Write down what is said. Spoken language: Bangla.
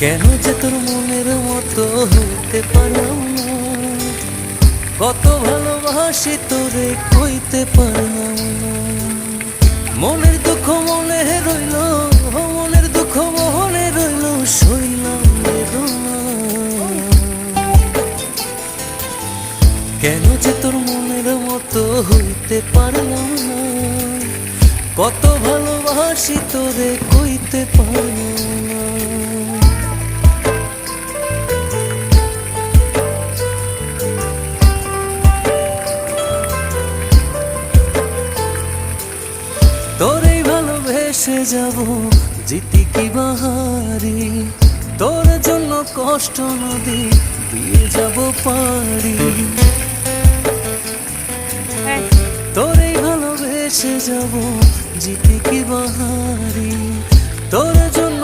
কেন যে তোর মনের মতো হইতে পারলাম না, কত ভালোবাসি তোরে কইতে পারলাম না। মনের দুঃখ মনে রইল, মনের দুঃখ মনে রইল, সইলাম বেদনা। কেন যে তোর মনের মতো হইতে পারলাম না, কত ভালোবাসি তোরে কইতে পারলাম না। তোরেই ভালোবেসে যাব জিতি কি বাহারি, তোর জন্য কষ্ট নদী দিয়ে যাব পারি। তোরেই ভালোবেসে যাব জিতি কি বাহারি, তোর জন্য।